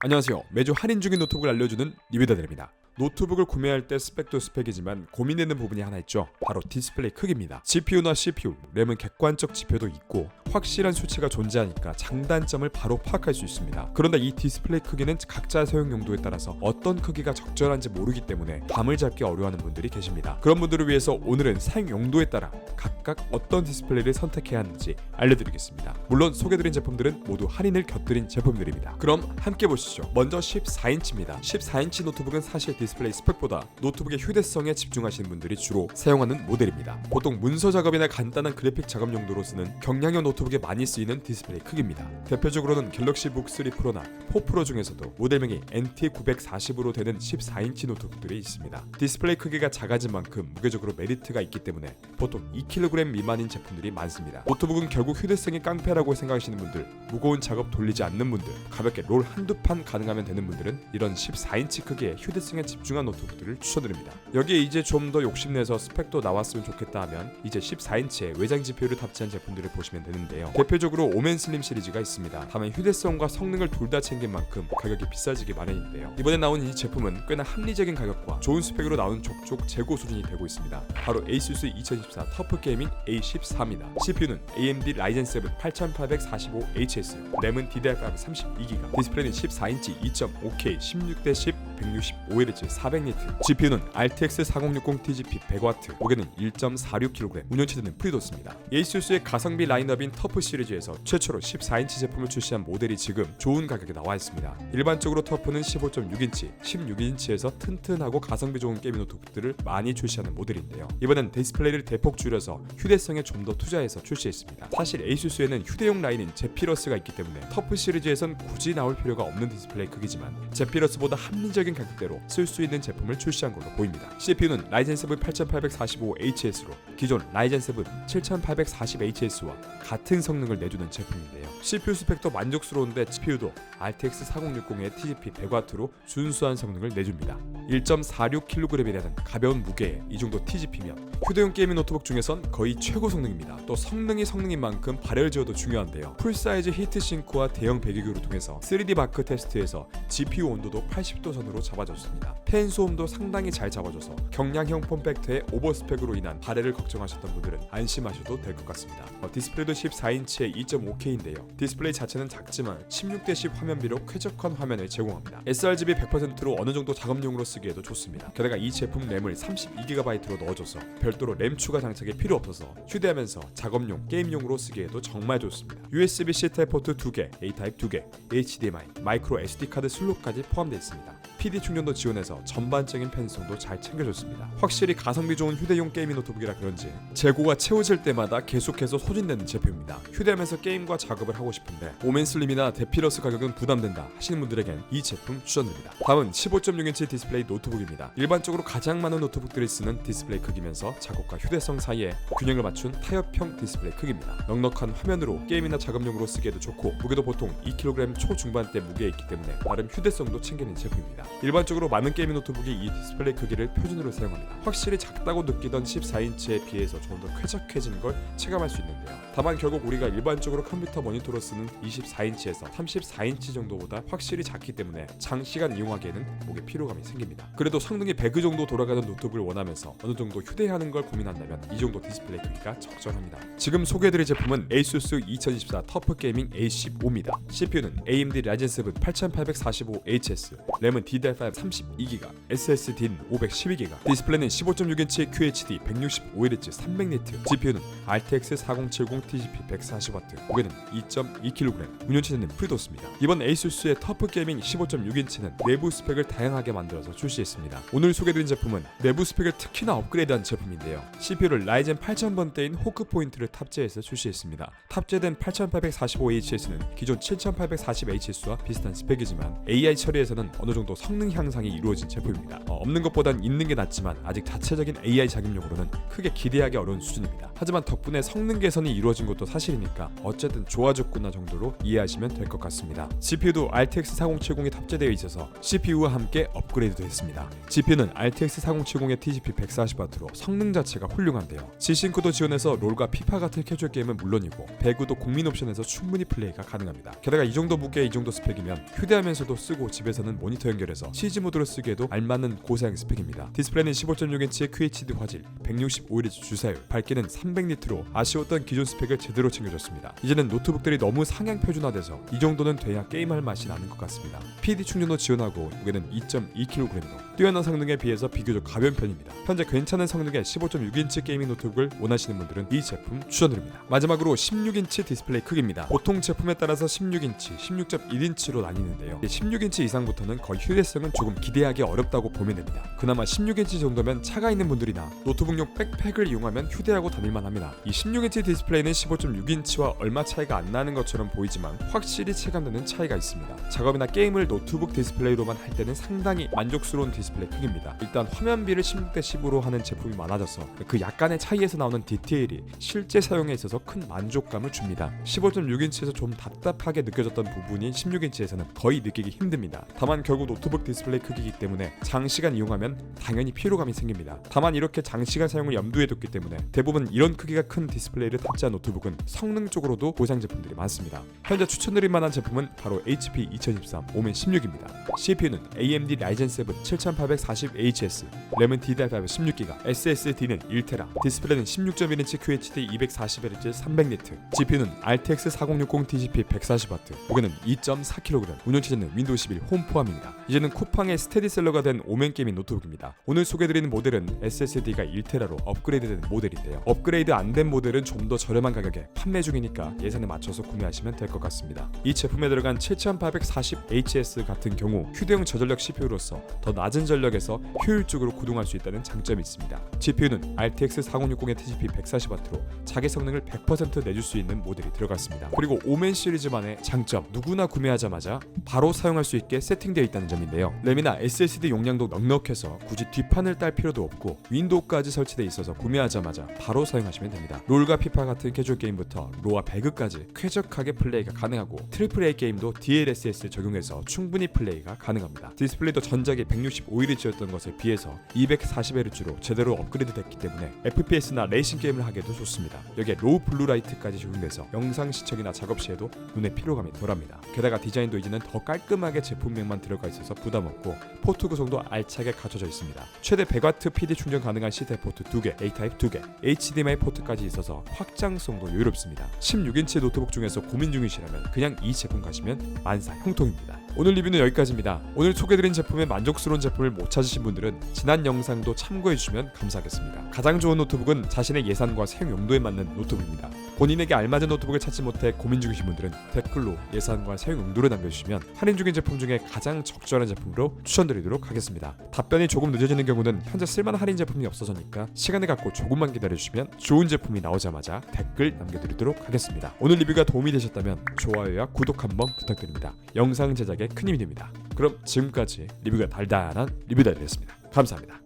안녕하세요. 매주 할인 중인 노트북을 알려주는 리뷰더들입니다. 노트북을 구매할 때 스펙도 스펙이지만 고민되는 부분이 하나 있죠. 바로 디스플레이 크기입니다. GPU나 CPU, 램은 객관적 지표도 있고 확실한 수치가 존재하니까 장단점을 바로 파악할 수 있습니다. 그런데 이 디스플레이 크기는 각자 사용 용도에 따라서 어떤 크기가 적절한지 모르기 때문에 감을 잡기 어려워하는 분들이 계십니다. 그런 분들을 위해서 오늘은 사용 용도에 따라 각각 어떤 디스플레이를 선택해야 하는지 알려드리겠습니다. 물론 소개드린 제품들은 모두 할인을 곁들인 제품들입니다. 그럼 함께 보시죠. 먼저 14인치입니다. 14인치 노트북은 사실 디스플레이 스펙보다 노트북의 휴대성에 집중하시는 분들이 주로 사용하는 모델입니다. 보통 문서 작업이나 간단한 그래픽 작업 용도로 쓰는 경량형 노트북에 많이 쓰이는 디스플레이 크기입니다. 대표적으로는 갤럭시 북 3 프로나 4 프로 중에서도 모델명이 NT940으로 되는 14인치 노트북들이 있습니다. 디스플레이 크기가 작아진 만큼 무게적으로 메리트가 있기 때문에 보통 2kg 미만인 제품들이 많습니다. 노트북은 결국 휴대성이 깡패라고 생각하시는 분들, 무거운 작업 돌리지 않는 분들, 가볍게 롤 한두 판 가능하면 되는 분들은 이런 14인치 크기의 휴대성에 집중한 노트북들을 추천드립니다. 여기에 이제 좀 더 욕심내서 스펙도 나왔으면 좋겠다 하면 이제 14인치에 외장 GPU를 탑재한 제품들을 보시면 되는데요. 대표적으로 오멘 슬림 시리즈가 있습니다. 다만 휴대성과 성능을 둘 다 챙긴 만큼 가격이 비싸지기 마련인데요. 이번에 나온 이 제품은 꽤나 합리적인 가격과 좋은 스펙으로 나온 족족 재고 수준이 되고 있습니다. 바로 ASUS 2014 터프 게이밍 A14입니다. CPU는 AMD Ryzen 7 8845HS, 램은 DDR5 32GB, 디스플레이는 14인치 2.5K 16:10 165Hz 400니트, GPU는 RTX 4060 TGP 100W, 무게는 1.46kg, 운영체제는 FreeDOS입니다. ASUS의 가성비 라인업인 터프 시리즈에서 최초로 14인치 제품을 출시한 모델이 지금 좋은 가격에 나와 있습니다. 일반적으로 터프는 15.6인치, 16인치에서 튼튼하고 가성비 좋은 게이밍 노트북들을 많이 출시하는 모델인데요. 이번엔 디스플레이를 대폭 줄여서 휴대성에 좀 더 투자해서 출시했습니다. 사실 ASUS에는 휴대용 라인인 제피러스가 있기 때문에 터프 시리즈에선 굳이 나올 필요가 없는 디스플레이 크기지만 제피러스보다 합리적인 가격대로 쓸 수 있는 제품을 출시한 걸로 보입니다. CPU는 라이젠 7 8845HS로 기존 라이젠 7 7840HS와 같은 성능을 내주는 제품인데요. CPU 스펙도 만족스러운데 GPU도 RTX 4060의 TGP 100W로 준수한 성능을 내줍니다. 1.46kg이라는 가벼운 무게에 이 정도 TGP면 휴대용 게이밍 노트북 중에선 거의 최고 성능입니다. 또 성능이 성능인 만큼 발열 제어도 중요한데요. 풀사이즈 히트싱크와 대형 배기구를 통해서 3D 마크 테스트에서 GPU 온도도 80도 선으로 잡아줬습니다. 팬 소음도 상당히 잘 잡아줘서 경량형 폼팩터의 오버스펙으로 인한 발열을 걱정하셨던 분들은 안심하셔도 될 것 같습니다. 디스플레이도 14인치의 2.5K인데요. 디스플레이 자체는 작지만 16:10 화면비로 쾌적한 화면을 제공합니다. sRGB 100%로 어느 정도 작업용으로 쓰기에도 좋습니다. 게다가 이 제품 램을 32GB로 넣어줘서 별도로 램 추가 장착이 필요 없어서 휴대하면서 작업용, 게임용으로 쓰기에도 정말 좋습니다. USB-C 타입 포트 2개, A 타입 2개, HDMI, 마이크로 SD 카드 슬롯까지 포함되어 있습니다. PD 충전도 지원해서 전반적인 편의성도 잘 챙겨줬습니다. 확실히 가성비 좋은 휴대용 게이밍 노트북이라 그런지 재고가 채워질 때마다 계속해서 소진되는 제품입니다. 휴대하면서 게임과 작업을 하고 싶은데 오멘 슬림이나 데피러스 가격은 부담된다 하시는 분들에겐 이 제품 추천드립니다. 다음은 15.6인치 디스플레이 노트북입니다. 일반적으로 가장 많은 노트북들이 쓰는 디스플레이 크기면서 작업과 휴대성 사이에 균형을 맞춘 타협형 디스플레이 크기입니다. 넉넉한 화면으로 게임이나 작업용으로 쓰기에도 좋고 무게도 보통 2kg 초중반대 무게에 있기 때문에 나름 휴대성도 챙기는 제품입니다. 일반적으로 많은 게이밍 노트북이 이 디스플레이 크기를 표준으로 사용합니다. 확실히 작다고 느끼던 14인치에 비해서 좀 더 쾌적해진 걸 체감할 수 있는데요. 다만 결국 우리가 일반적으로 컴퓨터 모니터로 쓰는 24인치에서 34인치 정도보다 확실히 작기 때문에 장시간 이용하기에는 목에 피로감이 생깁니다. 그래도 성능이 100 정도 돌아가는 노트북을 원하면서 어느 정도 휴대하는 걸 고민한다면 이 정도 디스플레이 크기가 적절합니다. 지금 소개해드릴 제품은 ASUS 2024 터프 게이밍 A15입니다. CPU는 AMD Ryzen 7 8845HS, 램은 DDR5 32GB, SSD는 512GB, 디스플레이는 15.6인치 QHD 165Hz 300니트, GPU는 RTX 4070 TGP 140W, 무게는 2.2kg, 운영체제는 FreeDOS입니다. 이번 ASUS의 터프 게이밍 15.6인치는 내부 스펙을 다양하게 만들어서 출시했습니다. 오늘 소개드린 제품은 내부 스펙을 특히나 업그레이드한 제품인데요. CPU를 라이젠 8000번대인 호크 포인트를 탑재해서 출시했습니다. 탑재된 8845HS는 기존 7840HS와 비슷한 스펙이지만 AI 처리에서는 어느 정도 성능 성능 향상이 이루어진 제품입니다. 없는 것보단 있는 게 낫지만 아직 자체적인 AI 작용력으로는 크게 기대하기 어려운 수준입니다. 하지만 덕분에 성능 개선이 이루어진 것도 사실이니까 어쨌든 좋아졌구나 정도로 이해하시면 될 것 같습니다. GPU도 RTX 4070이 탑재되어 있어서 CPU와 함께 업그레이드도 했습니다. GPU는 RTX 4070의 TDP 140W로 성능 자체가 훌륭한데요. G싱크도 지원해서 롤과 피파 같은 캐주얼 게임은 물론이고 배구도 국민 옵션에서 충분히 플레이가 가능합니다. 게다가 이 정도 무게 이 정도 스펙이면 휴대하면서도 쓰고 집에서는 모니터 연결해서 CG 모드로 쓰기에도 알맞는 고사양 스펙입니다. 디스플레이는 15.6인치의 QHD 화질, 165Hz 주사율, 밝기는 300니트로 아쉬웠던 기존 스펙을 제대로 챙겨줬습니다. 이제는 노트북들이 너무 상향 표준화돼서 이 정도는 돼야 게임할 맛이 나는 것 같습니다. PD 충전도 지원하고 무게는 2.2kg로 뛰어난 성능에 비해서 비교적 가벼운 편입니다. 현재 괜찮은 성능의 15.6인치 게이밍 노트북을 원하시는 분들은 이 제품 추천드립니다. 마지막으로 16인치 디스플레이 크기입니다. 보통 제품에 따라서 16인치, 16.1인치로 나뉘는데요. 16인치 이상부터는 거의 휴대성은 조금 기대하기 어렵다고 보면 됩니다. 그나마 16인치 정도면 차가 있는 분들이나 노트북용 백팩을 이용하면 휴대하고 다닐만 합니다. 이 16인치 디스플레이는 15.6인치와 얼마 차이가 안 나는 것처럼 보이지만 확실히 체감되는 차이가 있습니다. 작업이나 게임을 노트북 디스플레이로만 할 때는 상당히 만족스러운 디스플레이 크기입니다. 일단 화면비를 16:10으로 하는 제품이 많아져서 그 약간의 차이에서 나오는 디테일이 실제 사용에 있어서 큰 만족감을 줍니다. 15.6인치에서 좀 답답하게 느껴졌던 부분이 16인치에서는 거의 느끼기 힘듭니다. 다만 결국 노트북 디스플레이 크기이기 때문에 장시간 이용하면 당연히 피로감이 생깁니다. 다만 이렇게 장시간 사용을 염두에 뒀기 때문에 대부분 이런 크기가 큰 디스플레이를 탑재한 노트북은 성능 쪽으로도 고장 제품들이 많습니다. 현재 추천드릴 만한 제품은 바로 HP 2013 오멘 16입니다. CPU는 AMD Ryzen 7 7840HS, 램은 DDR5 16GB, SSD는 1TB, 디스플레이는 16.1인치 QHD 240Hz 300니트, GPU는 RTX 4060 TGP 140W, 무게는 2.4kg, 운영체제는 윈도우 11 홈 포함입니다. 이제는 쿠팡의 스테디셀러가 된 오멘 게이밍 노트북입니다. 오늘 소개드리는 모델은 SSD가 1TB로 업그레이드된 모델인데요. 업그레이드 안 된 모델은 좀 더 저렴한 가격에 판매 중이니까 예산에 맞춰서 구매하시면 될 것 같습니다. 이 제품에 들어간 7840HS 같은 경우 휴대용 저전력 CPU로서 더 낮은 전력에서 효율적으로 구동할 수 있다는 장점이 있습니다. GPU는 RTX 4060의 TGP 140W로 자기 성능을 100% 내줄 수 있는 모델이 들어갔습니다. 그리고 오멘 시리즈만의 장점, 누구나 구매하자마자 바로 사용할 수 있게 세팅되어 있다는 점인데요. 램이나 SSD 용량도 넉넉해서 굳이 뒷판을 딸 필요도 없고 윈도우까지 설치되어 있어서 구매하자마자 바로 사용하시면 됩니다. 롤과 피파 같은 캐주얼 게임부터 로와 배그까지 쾌적하게 플레이가 가능하고 AAA 게임도 DLSS 적용해서 충분히 플레이가 가능합니다. 디스플레이도 전작이 165Hz였던 것에 비해서 240Hz로 제대로 업그레이드 됐기 때문에 FPS나 레이싱 게임을 하기에도 좋습니다. 여기에 로우 블루라이트까지 적용돼서 영상 시청이나 작업 시에도 눈의 피로감이 덜합니다. 게다가 디자인도 이제는 더 깔끔하게 제품명만 들어가 있어서 부담 없고 포트 구성도 알차게 갖춰져 있습니다. 최대 100W PD 충전 가능한 C타입 포트 2개, A타입 2개, HDMI 포트까지 있어서 확장성도 여유롭습니다. 16인치 노트북 중에서 고민 중이시라면 그냥 이 제품 가시면 만사 형통입니다. 오늘 리뷰는 여기까지입니다. 오늘 소개드린 제품에 만족스러운 제품을 못 찾으신 분들은 지난 영상도 참고해주시면 감사하겠습니다. 가장 좋은 노트북은 자신의 예산과 사용 용도에 맞는 노트북입니다. 본인에게 알맞은 노트북을 찾지 못해 고민 중이신 분들은 댓글로 예산과 사용 용도를 남겨주시면 할인 중인 제품 중에 가장 적절한 제품으로 추천드리도록 하겠습니다. 답변이 조금 늦어지는 경우는 현재 쓸만한 할인 제품이 없어서니까 시간을 갖고 조금만 기다려주시면 좋은 제품이 나오자마자 댓글 남겨드리도록 하겠습니다. 오늘 리뷰가 도움이 되셨다면 좋아요와 구독 한번 부탁드립니다. 영상 제작에 큰 힘이 됩니다. 그럼 지금까지 리뷰가 달달한 리뷰다이였습니다. 감사합니다.